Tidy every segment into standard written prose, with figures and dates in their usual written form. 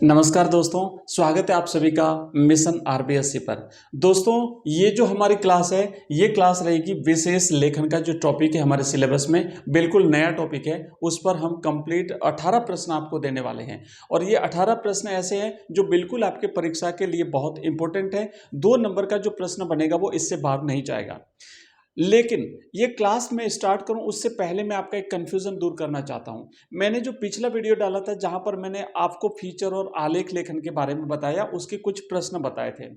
नमस्कार दोस्तों, स्वागत है आप सभी का मिशन आरबीएससी पर। दोस्तों, ये जो हमारी क्लास है, ये क्लास रहेगी विशेष लेखन का जो टॉपिक है हमारे सिलेबस में, बिल्कुल नया टॉपिक है। उस पर हम कंप्लीट 18 प्रश्न आपको देने वाले हैं और ये 18 प्रश्न ऐसे हैं जो बिल्कुल आपके परीक्षा के लिए बहुत इंपॉर्टेंट है। 2 नंबर का जो प्रश्न बनेगा वो इससे बाहर नहीं जाएगा। लेकिन ये क्लास में स्टार्ट करूं उससे पहले मैं आपका एक कन्फ्यूज़न दूर करना चाहता हूं। मैंने जो पिछला वीडियो डाला था जहां पर मैंने आपको फीचर और आलेख लेखन के बारे में बताया, उसके कुछ प्रश्न बताए थे।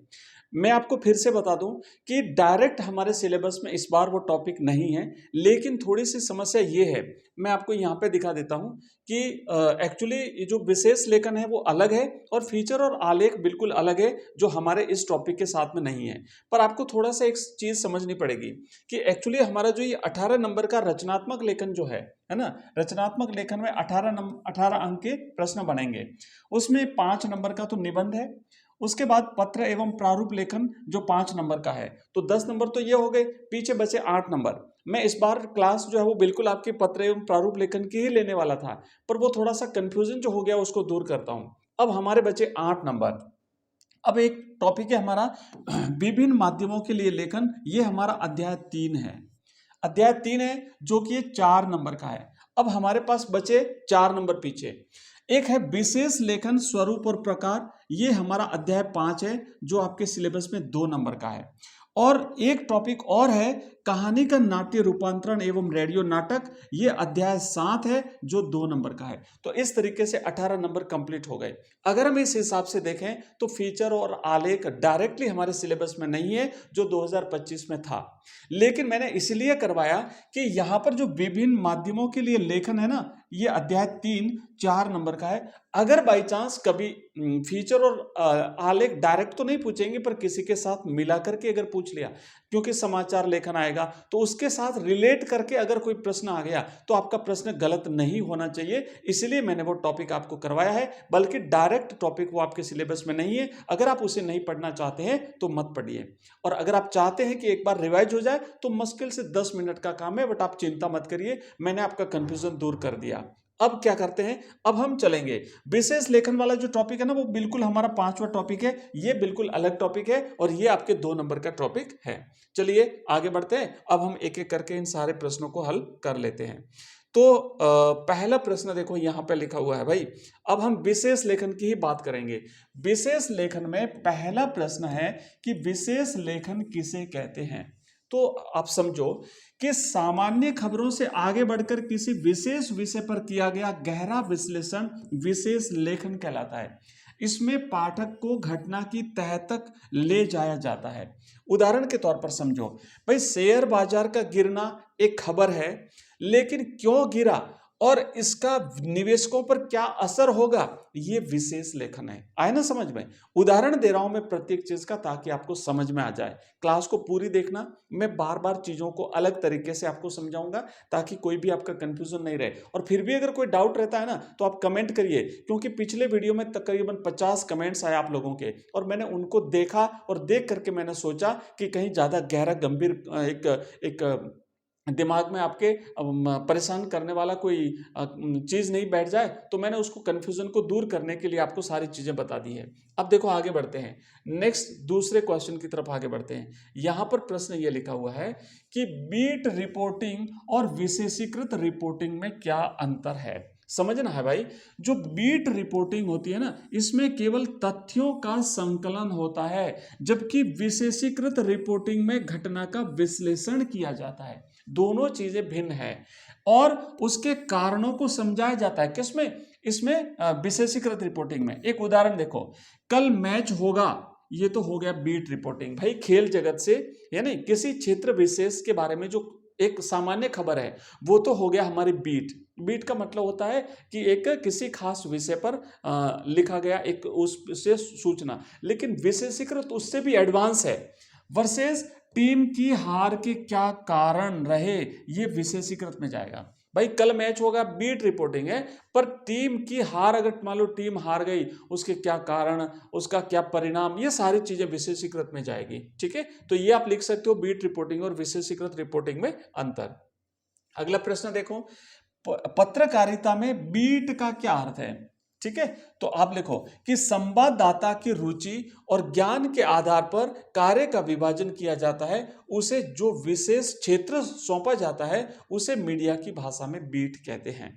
मैं आपको फिर से बता दूं कि डायरेक्ट हमारे सिलेबस में इस बार वो टॉपिक नहीं है, लेकिन थोड़ी सी समस्या ये है, मैं आपको यहाँ पे दिखा देता हूँ कि एक्चुअली ये जो विशेष लेखन है वो अलग है और फीचर और आलेख बिल्कुल अलग है, जो हमारे इस टॉपिक के साथ में नहीं है। पर आपको थोड़ा सा एक चीज़ समझनी पड़ेगी कि एक्चुअली हमारा जो ये 18 नंबर का रचनात्मक लेखन जो है ना, रचनात्मक लेखन में 18 अंक के प्रश्न बनेंगे। उसमें 5 नंबर का तो निबंध है, उसके बाद पत्र एवं प्रारूप लेखन जो 5 नंबर का है, तो 10 नंबर तो ये हो गए, पीछे बचे 8 नंबर। मैं इस बार क्लास जो है वो बिल्कुल आपके पत्र एवं प्रारूप लेखन की ही लेने वाला था, पर वो थोड़ा सा कंफ्यूजन जो हो गया उसको दूर करता हूं। अब हमारे बचे 8 नंबर। अब एक टॉपिक है हमारा विभिन्न माध्यमों के लिए लेखन, ये हमारा अध्याय 3 है। अध्याय 3 है जो कि ये 4 नंबर का है। अब हमारे पास बचे 4 नंबर पीछे। एक है विशेष लेखन स्वरूप और प्रकार, ये हमारा अध्याय 5 है जो आपके सिलेबस में 2 नंबर का है। और एक टॉपिक और है कहानी का नाट्य रूपांतरण एवं रेडियो नाटक, ये अध्याय 7 है जो 2 नंबर का है। तो इस तरीके से 18 नंबर कंप्लीट हो गए। अगर हम इस हिसाब से देखें तो फीचर और आलेख डायरेक्टली हमारे सिलेबस में नहीं है जो 2025 में था, लेकिन मैंने इसलिए करवाया कि यहाँ पर जो विभिन्न माध्यमों के लिए लेखन है ना, ये अध्याय 3 4 नंबर का है। अगर बाई चांस कभी फीचर और आलेख डायरेक्ट तो नहीं पूछेंगे, पर किसी के साथ मिला करके अगर पूछ लिया, क्योंकि समाचार लेखन आएगा तो उसके साथ रिलेट करके अगर कोई प्रश्न आ गया तो आपका प्रश्न गलत नहीं होना चाहिए, इसलिए मैंने वो टॉपिक आपको करवाया है। बल्कि डायरेक्ट टॉपिक वो आपके सिलेबस में नहीं है। अगर आप उसे नहीं पढ़ना चाहते हैं तो मत पढ़िए, और अगर आप चाहते हैं कि एक बार रिवाइज हो जाए तो मुश्किल से 10 मिनट का काम है, बट आप चिंता मत करिए, मैंने आपका कंफ्यूजन दूर कर दिया। अब क्या करते हैं, अब हम चलेंगे विशेष लेखन वाला जो टॉपिक है ना, वो बिल्कुल हमारा 5वां टॉपिक है। ये बिल्कुल अलग टॉपिक है और ये आपके 2 नंबर का टॉपिक है। चलिए आगे बढ़ते हैं। अब हम एक एक करके इन सारे प्रश्नों को हल कर लेते हैं। तो पहला प्रश्न देखो यहाँ पे लिखा हुआ है भाई। अब हम विशेष लेखन की ही बात करेंगे। विशेष लेखन में पहला प्रश्न है कि विशेष लेखन किसे कहते हैं। तो आप समझो कि सामान्य खबरों से आगे बढ़कर किसी विशेष विषय पर किया गया गहरा विश्लेषण विशेष लेखन कहलाता है। इसमें पाठक को घटना की तह तक ले जाया जाता है। उदाहरण के तौर पर समझो भाई, शेयर बाजार का गिरना एक खबर है, लेकिन क्यों गिरा और इसका निवेशकों पर क्या असर होगा, ये विशेष लेखन है। आए ना समझ में। उदाहरण दे रहा हूं मैं प्रत्येक चीज का ताकि आपको समझ में आ जाए। क्लास को पूरी देखना, मैं बार बार चीजों को अलग तरीके से आपको समझाऊंगा ताकि कोई भी आपका कंफ्यूजन नहीं रहे। और फिर भी अगर कोई डाउट रहता है ना तो आप कमेंट करिए, क्योंकि पिछले वीडियो में तकरीबन 50 कमेंट्स आए आप लोगों के, और मैंने उनको देखा और देख करके मैंने सोचा कि कहीं ज्यादा गहरा गंभीर एक दिमाग में आपके परेशान करने वाला कोई चीज़ नहीं बैठ जाए, तो मैंने उसको कन्फ्यूज़न को दूर करने के लिए आपको सारी चीज़ें बता दी है। अब देखो आगे बढ़ते हैं, नेक्स्ट दूसरे क्वेश्चन की तरफ आगे बढ़ते हैं। यहाँ पर प्रश्न ये लिखा हुआ है कि बीट रिपोर्टिंग और विशेषीकृत रिपोर्टिंग में क्या अंतर है। समझना है भाई, जो बीट रिपोर्टिंग होती है ना, इसमें केवल तथ्यों का संकलन होता है, जबकि विशेषीकृत रिपोर्टिंग में घटना का विश्लेषण किया जाता है। दोनों चीजें भिन्न है और उसके कारणों को समझाया जाता है। किसमें? इसमें विशेषीकृत रिपोर्टिंग में। एक उदाहरण देखो, कल मैच होगा, ये तो हो गया बीट रिपोर्टिंग भाई, खेल जगत से यानी किसी क्षेत्र विशेष के बारे में जो एक सामान्य खबर है वो तो हो गया हमारी बीट। बीट का मतलब होता है कि एक किसी खास विषय पर लिखा गया एक उससे सूचना, लेकिन विशेषीकृत उससे भी एडवांस है। वर्सेस टीम की हार के क्या कारण रहे, ये विशेषीकृत में जाएगा। भाई कल मैच होगा, बीट रिपोर्टिंग है, पर टीम की हार, अगर मान लो टीम हार गई, उसके क्या कारण, उसका क्या परिणाम, ये सारी चीजें विशेषीकृत में जाएगी। ठीक है, तो ये आप लिख सकते हो बीट रिपोर्टिंग और विशेषीकृत रिपोर्टिंग में अंतर। अगला प्रश्न देखो, पत्रकारिता में बीट का क्या अर्थ है। ठीक है, तो आप लिखो कि संवाददाता की रुचि और ज्ञान के आधार पर कार्य का विभाजन किया जाता है, उसे जो विशेष क्षेत्र सौंपा जाता है उसे मीडिया की भाषा में बीट कहते हैं।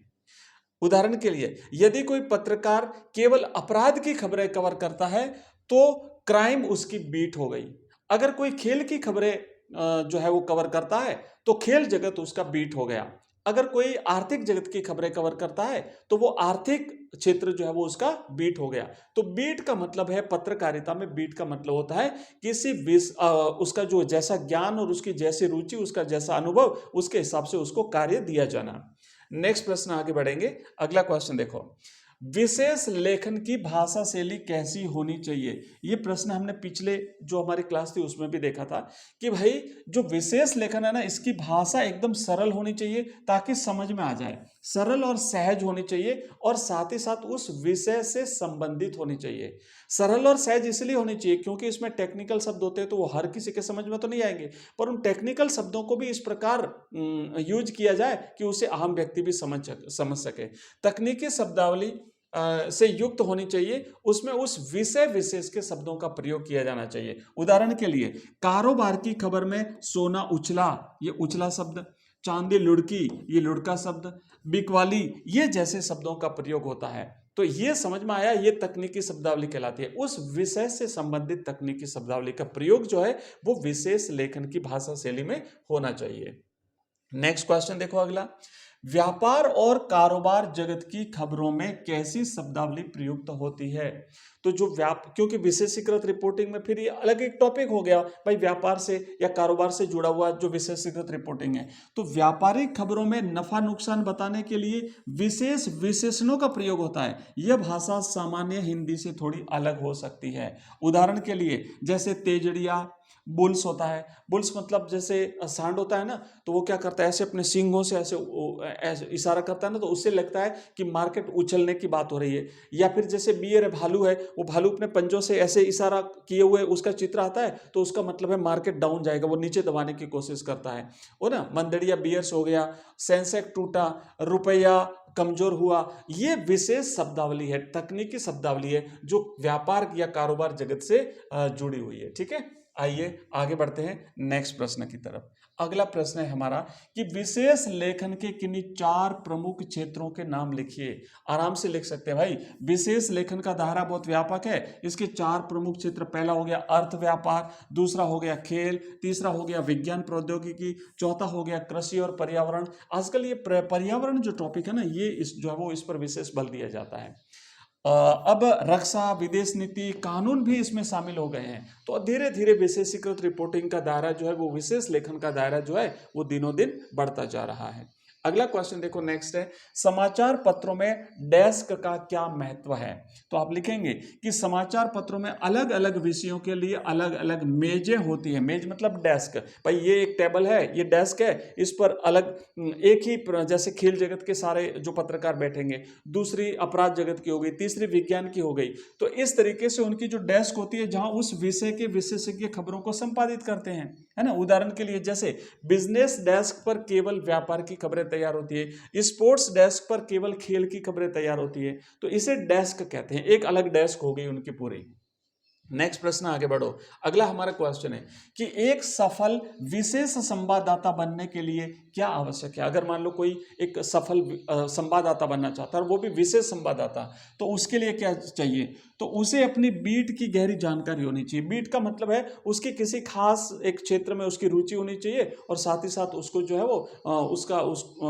उदाहरण के लिए यदि कोई पत्रकार केवल अपराध की खबरें कवर करता है तो क्राइम उसकी बीट हो गई। अगर कोई खेल की खबरें जो है वो कवर करता है तो खेल जगत उसका बीट हो गया। अगर कोई आर्थिक जगत की खबरें कवर करता है तो वो आर्थिक क्षेत्र जो है वो उसका बीट हो गया। तो बीट का मतलब है, पत्रकारिता में बीट का मतलब होता है किसी उसका जो जैसा ज्ञान और उसकी जैसी रुचि, उसका जैसा अनुभव, उसके हिसाब से उसको कार्य दिया जाना। नेक्स्ट प्रश्न आगे बढ़ेंगे। अगला क्वेश्चन देखो, विशेष लेखन की भाषा शैली कैसी होनी चाहिए। ये प्रश्न हमने पिछले जो हमारी क्लास थी उसमें भी देखा था कि भाई जो विशेष लेखन है ना, इसकी भाषा एकदम सरल होनी चाहिए ताकि समझ में आ जाए, सरल और सहज होनी चाहिए और साथ ही साथ उस विषय से संबंधित होनी चाहिए। सरल और सहज इसलिए होनी चाहिए क्योंकि इसमें टेक्निकल शब्द होते हैं तो वो हर किसी के समझ में तो नहीं आएंगे, पर उन टेक्निकल शब्दों को भी इस प्रकार यूज किया जाए कि उसे आम व्यक्ति भी समझ सके। तकनीकी शब्दावली से युक्त होनी चाहिए, उसमें उस विषय विशेष के शब्दों का प्रयोग किया जाना चाहिए। उदाहरण के लिए कारोबार की खबर में सोना उछला, ये उछला शब्द, चांदी लुढ़की, ये लुढ़का शब्द, बिकवाली, ये जैसे शब्दों का प्रयोग होता है। तो ये समझ में आया, ये तकनीकी शब्दावली कहलाती है। उस विषय से संबंधित तकनीकी शब्दावली का प्रयोग जो है वो विशेष लेखन की भाषा शैली में होना चाहिए। नेक्स्ट क्वेश्चन देखो अगला, व्यापार और कारोबार जगत की खबरों में कैसी शब्दावली प्रयुक्त होती है। तो जो क्योंकि विशेषीकृत रिपोर्टिंग में फिर ये अलग एक टॉपिक हो गया भाई, व्यापार से या कारोबार से जुड़ा हुआ जो विशेषीकृत रिपोर्टिंग है। तो व्यापारिक खबरों में नफा नुकसान बताने के लिए विशेष विशेषणों का प्रयोग होता है। यह भाषा सामान्य हिंदी से थोड़ी अलग हो सकती है। उदाहरण के लिए जैसे तेजड़िया, बुल्स होता है, बुल्स मतलब जैसे सांड होता है ना, तो वो क्या करता है, ऐसे अपने सींगों से ऐसे इशारा करता है ना, तो उससे लगता है कि मार्केट उछलने की बात हो रही है। या फिर जैसे बियर भालू है, वो भालू अपने पंजों से ऐसे इशारा किए हुए उसका चित्र आता है तो उसका मतलब है मार्केट डाउन जाएगा, वो नीचे दबाने की कोशिश करता है वो ना। मंदड़िया बियर्स हो गया, सेंसेक्स टूटा, रुपया कमजोर हुआ, ये विशेष शब्दावली है, तकनीकी शब्दावली है जो व्यापार या कारोबार जगत से जुड़ी हुई है। ठीक है, आइए आगे बढ़ते हैं नेक्स्ट प्रश्न की तरफ। अगला प्रश्न है हमारा कि विशेष लेखन के किन्हीं 4 प्रमुख क्षेत्रों के नाम लिखिए। आराम से लिख सकते हैं भाई, विशेष लेखन का दायरा बहुत व्यापक है। इसके 4 प्रमुख क्षेत्र, पहला हो गया अर्थ व्यापार, दूसरा हो गया खेल, तीसरा हो गया विज्ञान प्रौद्योगिकी, चौथा हो गया कृषि और पर्यावरण। आजकल ये पर्यावरण जो टॉपिक है ना, ये जो है वो इस पर विशेष बल दिया जाता है। अब रक्षा, विदेश नीति, कानून भी इसमें शामिल हो गए हैं। तो धीरे धीरे विशेषीकृत रिपोर्टिंग का दायरा जो है वो विशेष लेखन का दायरा जो है वो दिनों दिन बढ़ता जा रहा है। अगला क्वेश्चन देखो, नेक्स्ट है समाचार पत्रों में डेस्क का क्या महत्व है। तो आप लिखेंगे कि समाचार पत्रों में अलग अलग विषयों के लिए अलग अलग मेजें होती है। मेज मतलब डेस्क, भाई ये एक टेबल है, ये डेस्क है, इस पर अलग एक ही जैसे खेल जगत के सारे जो पत्रकार बैठेंगे, दूसरी अपराध जगत की हो गई, तीसरी विज्ञान की हो गई। तो इस तरीके से उनकी जो डेस्क होती है जहां उस विषय के विशेषज्ञ खबरों को संपादित करते हैं, है ना। उदाहरण के लिए जैसे बिजनेस डेस्क पर केवल व्यापार की खबरें तैयार होती है, स्पोर्ट्स डेस्क पर केवल खेल की खबरें तैयार होती है, तो इसे डेस्क कहते हैं। एक अलग डेस्क हो गई उनकी पूरी। नेक्स्ट प्रश्न आगे बढ़ो। अगला हमारा क्वेश्चन है कि एक सफल विशेष संवाददाता बनने के लिए क्या आवश्यक है। अगर मान लो कोई एक सफल संवाददाता बनना चाहता है और वो भी विशेष संवाददाता, तो उसके लिए क्या चाहिए। तो उसे अपनी बीट की गहरी जानकारी होनी चाहिए। बीट का मतलब है उसकी किसी खास एक क्षेत्र में उसकी रुचि होनी चाहिए और साथ ही साथ उसको जो है वो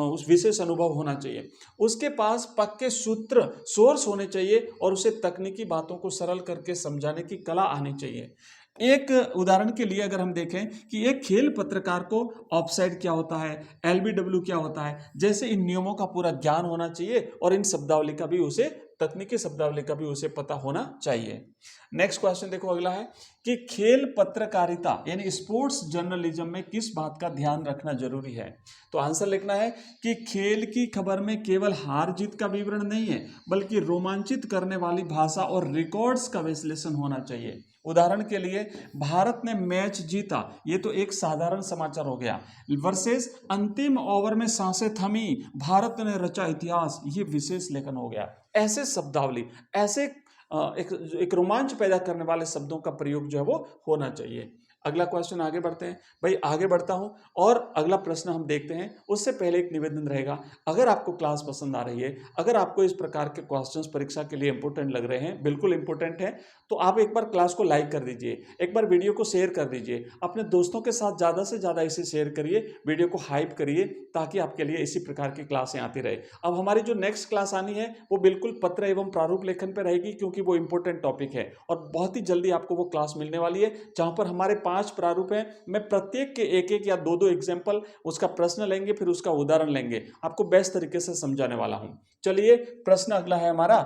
उस विशेष अनुभव होना चाहिए। उसके पास पक्के सूत्र सोर्स होने चाहिए और उसे तकनीकी बातों को सरल करके समझाने की कला आनी चाहिए। एक उदाहरण के लिए अगर हम देखें कि एक खेल पत्रकार को ऑफसाइड क्या होता है, एलबीडब्ल्यू क्या होता है, जैसे इन नियमों का पूरा ज्ञान होना चाहिए और इन शब्दावली का भी उसे तकनीकी शब्दावली का भी उसे पता होना चाहिए। नेक्स्ट क्वेश्चन देखो अगला है कि खेल पत्रकारिता यानी स्पोर्ट्स जर्नलिज्म में किस बात का ध्यान रखना जरूरी है। तो आंसर लिखना है कि खेल की खबर में केवल हार जीत का विवरण नहीं है बल्कि रोमांचित करने वाली भाषा और रिकॉर्ड्स का विश्लेषण होना चाहिए। उदाहरण के लिए भारत ने मैच जीता, ये तो एक साधारण समाचार हो गया, वर्सेस अंतिम ओवर में सांसें थमी, भारत ने रचा इतिहास, ये विशेष लेखन हो गया। ऐसे शब्दावली, ऐसे एक रोमांच पैदा करने वाले शब्दों का प्रयोग जो है वो होना चाहिए। अगला क्वेश्चन आगे बढ़ते हैं। भाई आगे बढ़ता हूं और अगला प्रश्न हम देखते हैं। उससे पहले एक निवेदन रहेगा, अगर आपको क्लास पसंद आ रही है, अगर आपको इस प्रकार के क्वेश्चंस परीक्षा के लिए इंपॉर्टेंट लग रहे हैं, बिल्कुल इंपॉर्टेंट है, तो आप एक बार क्लास को लाइक कर दीजिए, एक बार वीडियो को शेयर कर दीजिए, अपने दोस्तों के साथ ज़्यादा से ज़्यादा इसे शेयर करिए, वीडियो को हाइप करिए, ताकि आपके लिए इसी प्रकार की क्लासें आती रहे। अब हमारी जो नेक्स्ट क्लास आनी है वो बिल्कुल पत्र एवं प्रारूप लेखन पर रहेगी, क्योंकि वो इंपॉर्टेंट टॉपिक है और बहुत ही जल्दी आपको वो क्लास मिलने वाली है, जहां पर हमारे 5 प्रारूप हैं। मैं प्रत्येक के एक एक या दो दो एग्जाम्पल, उसका प्रश्न लेंगे, फिर उसका उदाहरण लेंगे, आपको बेस्ट तरीके से समझाने वाला हूं। चलिए प्रश्न अगला है हमारा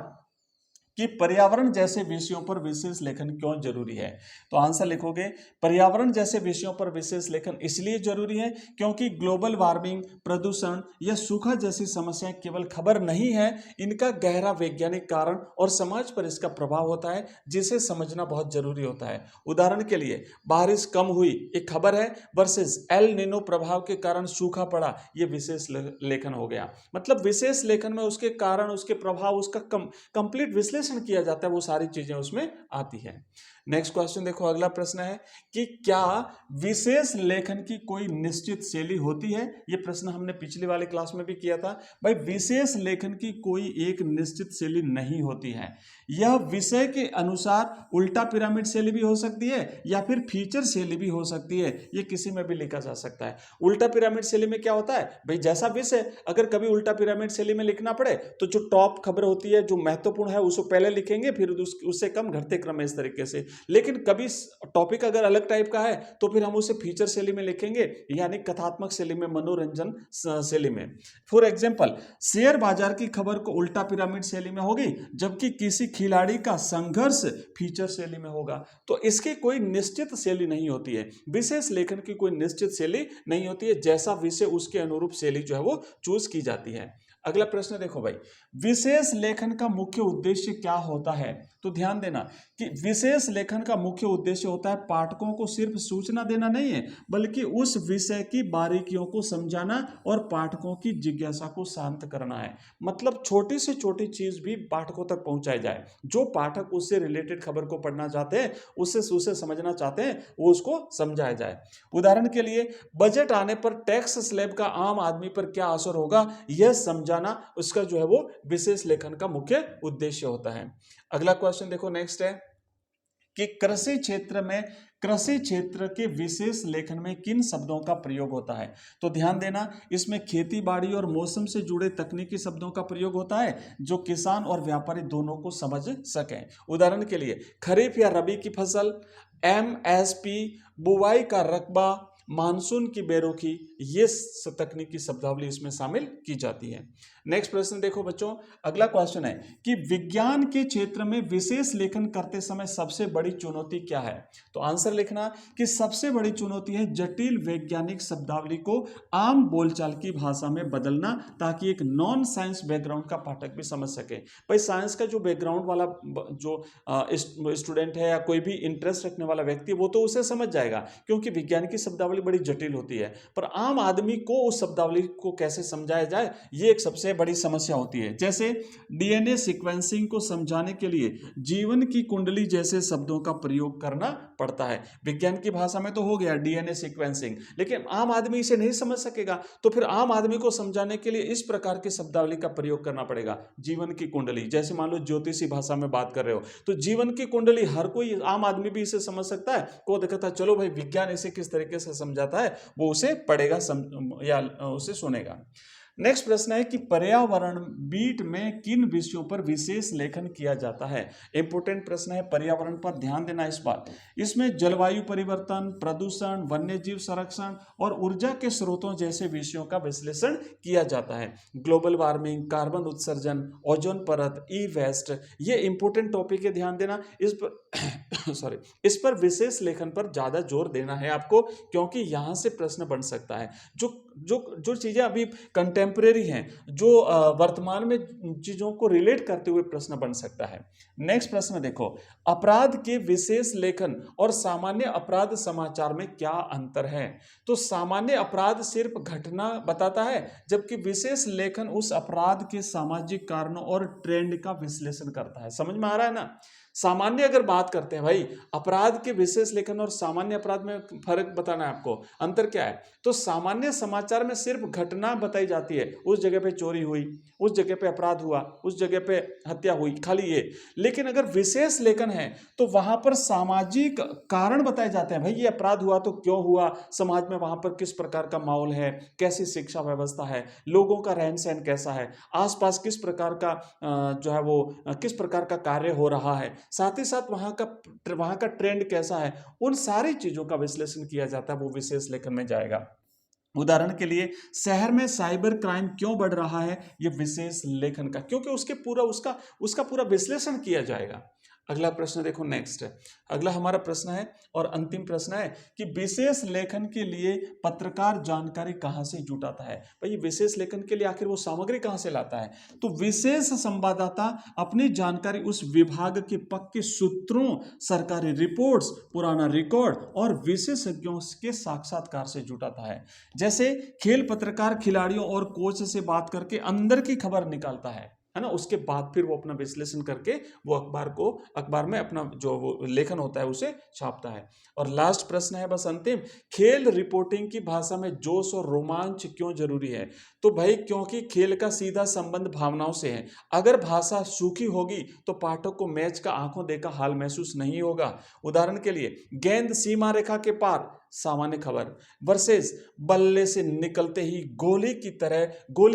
कि पर्यावरण जैसे विषयों पर विशेष लेखन क्यों जरूरी है। तो आंसर लिखोगे, पर्यावरण जैसे विषयों पर विशेष लेखन इसलिए जरूरी है क्योंकि ग्लोबल वार्मिंग, प्रदूषण या सूखा जैसी समस्याएं केवल खबर नहीं है, इनका गहरा वैज्ञानिक कारण और समाज पर इसका प्रभाव होता है, जिसे समझना बहुत जरूरी होता है। उदाहरण के लिए, बारिश कम हुई एक खबर है वर्सेस एल निनो प्रभाव के कारण सूखा पड़ा, ये विशेष लेखन हो गया। मतलब विशेष लेखन में उसके कारण, उसके प्रभाव, उसका कंप्लीट विश्लेषण किया जाता है, वो सारी चीजें उसमें आती है। नेक्स्ट क्वेश्चन देखो, अगला प्रश्न है कि क्या विशेष लेखन की कोई निश्चित शैली होती है। ये प्रश्न हमने पिछली वाले क्लास में भी किया था। भाई विशेष लेखन की कोई एक निश्चित शैली नहीं होती है, यह विषय के अनुसार उल्टा पिरामिड शैली भी हो सकती है या फिर फीचर शैली भी हो सकती है, ये किसी में भी लिखा जा सकता है। उल्टा पिरामिड शैली में क्या होता है, भाई जैसा विषय अगर कभी उल्टा पिरामिड शैली में लिखना पड़े तो जो टॉप खबर होती है, जो महत्वपूर्ण है, उसको पहले लिखेंगे, फिर उससे कम घटते क्रम में, इस तरीके से। लेकिन कभी टॉपिक अगर अलग टाइप का है तो फिर हम उसे फीचर शैली में लिखेंगे, यानी कथात्मक शैली में, मनोरंजन शैली में। फॉर एग्जांपल, शेयर बाजार की खबर को उल्टा पिरामिड शैली में होगी, जबकि किसी खिलाड़ी का संघर्ष फीचर शैली में होगा। तो इसकी कोई निश्चित शैली नहीं होती है, विशेष लेखन की कोई निश्चित शैली नहीं होती है, जैसा विषय उसके अनुरूप शैली जो है वो चूज की जाती है। अगला प्रश्न देखो भाई, विशेष लेखन का मुख्य उद्देश्य क्या होता है। तो ध्यान देना कि विशेष लेखन का मुख्य उद्देश्य होता है पाठकों को सिर्फ सूचना देना नहीं है, बल्कि उस विषय की बारीकियों को समझाना और पाठकों की जिज्ञासा को शांत करना है। मतलब छोटी से छोटी चीज भी पाठकों तक पहुंचाई जाए, जो पाठक उससे रिलेटेड खबर को पढ़ना चाहते हैं, उससे समझना चाहते हैं, वो उसको समझाया जाए। उदाहरण के लिए, बजट आने पर टैक्स स्लैब का आम आदमी पर क्या असर होगा, यह समझाना उसका जो है वो विशेष लेखन का मुख्य उद्देश्य होता है। अगला क्वेश्चन देखो, नेक्स्ट है कि कृषि क्षेत्र के विशेष लेखन में किन शब्दों का प्रयोग होता है। तो ध्यान देना, इसमें खेती बाड़ी और मौसम से जुड़े तकनीकी शब्दों का प्रयोग होता है, जो किसान और व्यापारी दोनों को समझ सकें। उदाहरण के लिए, खरीफ या रबी की फसल, MSP, बुवाई का रकबा, मानसून की बेरुखी, ये तकनीकी शब्दावली इसमें शामिल की जाती है। नेक्स्ट प्रश्न देखो बच्चों, अगला क्वेश्चन है कि विज्ञान के क्षेत्र में विशेष लेखन करते समय सबसे बड़ी चुनौती क्या है। तो आंसर लिखना कि सबसे बड़ी चुनौती है जटिल वैज्ञानिक शब्दावली को आम बोलचाल की भाषा में बदलना, ताकि एक नॉन साइंस बैकग्राउंड का पाठक भी समझ सके। भाई साइंस का जो बैकग्राउंड वाला जो स्टूडेंट है या कोई भी इंटरेस्ट रखने वाला व्यक्ति, वो तो उसे समझ जाएगा, क्योंकि विज्ञान की शब्दावली बड़ी जटिल होती है, पर आम आदमी को उस शब्दावली को कैसे समझाया जाए, ये एक सबसे बड़ी समस्या होती है। जैसे डीएनए सीक्वेंसिंग को समझाने के लिए जीवन की कुंडली जैसे शब्दों का प्रयोग करना पड़ता है। विज्ञान की भाषा में तो हो गया डीएनए सीक्वेंसिंग, लेकिन आम आदमी इसे नहीं समझ सकेगा, तो फिर आम आदमी को समझाने के लिए इस प्रकार की शब्दावली का प्रयोग करना पड़ेगा। जीवन की कुंडली, जैसे मान लो ज्योतिषी भाषा में बात कर रहे हो, तो जीवन की कुंडली हर कोई, आम आदमी भी इसे समझ सकता है। को देखता है, चलो भाई विज्ञान इसे किस तरीके से समझाता है, वो उसे पढ़ेगा या उसे सुनेगा। नेक्स्ट प्रश्न है कि पर्यावरण बीट में किन विषयों पर विशेष लेखन किया जाता है। इंपोर्टेंट प्रश्न है, पर्यावरण पर ध्यान देना इस बात। इसमें जलवायु परिवर्तन, प्रदूषण, वन्यजीव संरक्षण और ऊर्जा के स्रोतों जैसे विषयों का विश्लेषण किया जाता है। ग्लोबल वार्मिंग, कार्बन उत्सर्जन, ओजोन परत, ई वेस्ट, ये इंपोर्टेंट टॉपिक है, ध्यान देना इस पर इस पर विशेष लेखन पर ज्यादा जोर देना है आपको, क्योंकि यहां से प्रश्न बन सकता है। जो जो जो चीज़ें अभी कंटेम्प्रेरी हैं, जो वर्तमान में चीज़ों को रिलेट करते हुए प्रश्न बन सकता है। नेक्स्ट प्रश्न देखो, अपराध के विशेष लेखन और सामान्य अपराध समाचार में क्या अंतर है? तो सामान्य अपराध सिर्फ घटना बताता है, जबकि विशेष लेखन उस अपराध के सामाजिक कारणों और ट्रेंड का विश्लेषण करता है। समझ में आ रहा है ना? सामान्य अगर बात करते हैं भाई, अपराध के विशेष लेखन और सामान्य अपराध में फर्क बताना है आपको, अंतर क्या है? तो सामान्य समाचार में सिर्फ घटना बताई जाती है, उस जगह पे चोरी हुई, उस जगह पे अपराध हुआ, उस जगह पे हत्या हुई, खाली ये। लेकिन अगर विशेष लेखन है तो वहां पर सामाजिक कारण बताए जाते हैं, भाई ये अपराध हुआ तो क्यों हुआ, समाज में वहां पर किस प्रकार का माहौल है, कैसी शिक्षा व्यवस्था है, लोगों का रहन सहन कैसा है, आसपास किस प्रकार का जो है वो किस प्रकार का कार्य हो रहा है, साथ ही साथ वहां का ट्रेंड कैसा है, उन सारी चीजों का विश्लेषण किया जाता है, वो विशेष लेखन में जाएगा। उदाहरण के लिए, शहर में साइबर क्राइम क्यों बढ़ रहा है, ये विशेष लेखन का, क्योंकि उसका पूरा विश्लेषण किया जाएगा। अगला प्रश्न देखो, नेक्स्ट अगला हमारा प्रश्न है और अंतिम प्रश्न है कि विशेष लेखन के लिए पत्रकार जानकारी कहां से जुटाता है? भाई विशेष लेखन के लिए आखिर वो सामग्री कहां से लाता है? तो विशेष संवाददाता अपनी जानकारी उस विभाग के पक्के सूत्रों, सरकारी रिपोर्ट्स, पुराना रिकॉर्ड और विशेषज्ञों के साक्षात्कार से जुटाता है। जैसे खेल पत्रकार खिलाड़ियों और कोच से बात करके अंदर की खबर निकालता है ना, उसके बाद फिर वो अपना विश्लेषण करके वो अखबार में अपना जो वो लेखन होता है उसे छापता है। और लास्ट प्रश्न है बस अंतिम, खेल रिपोर्टिंग की भाषा में जोश और रोमांच क्यों जरूरी है? तो भाई क्योंकि खेल का सीधा संबंध भावनाओं से है। अगर भाषा सूखी होगी तो पाठक को मैच का आंखों देखा हाल महसूस नहीं होगा। उदाहरण के लिए, गेंद सीमा रेखा के पार, सामान्य खबर, वर्सेस बल्ले से निकलते ही गोली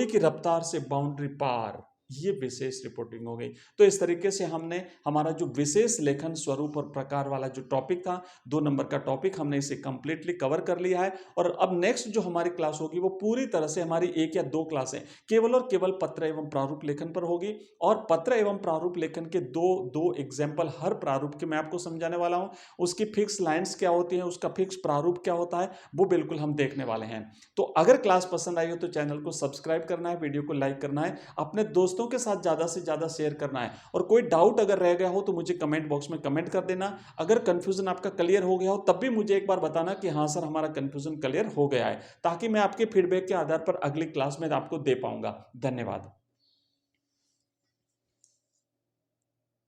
की रफ्तार से बाउंड्री पार, ये विशेष रिपोर्टिंग हो गई। तो इस तरीके से हमने हमारा जो विशेष लेखन स्वरूप और प्रकार वाला जो टॉपिक था, 2 नंबर का टॉपिक, हमने इसे कंप्लीटली कवर कर लिया है। और अब नेक्स्ट जो हमारी क्लास होगी वो पूरी तरह से हमारी 1 या 2 क्लासें केवल और केवल पत्र एवं प्रारूप लेखन पर होगी। और पत्र एवं प्रारूप लेखन के दो एग्जाम्पल हर प्रारूप के मैं आपको समझाने वाला हूं। उसकी फिक्स लाइन्स क्या होती है, उसका फिक्स प्रारूप क्या होता है, वो बिल्कुल हम देखने वाले हैं। तो अगर क्लास पसंद आई हो तो चैनल को सब्सक्राइब करना है, वीडियो को लाइक करना है, अपने दोस्तों के साथ ज्यादा से ज्यादा शेयर करना है। और कोई डाउट अगर रह गया हो तो मुझे कमेंट बॉक्स में कमेंट कर देना। अगर कंफ्यूजन आपका क्लियर हो गया हो तब भी मुझे एक बार बताना कि हाँ सर हमारा कंफ्यूजन क्लियर हो गया है, ताकि मैं आपके फीडबैक के आधार पर अगली क्लास में आपको दे पाऊंगा। धन्यवाद।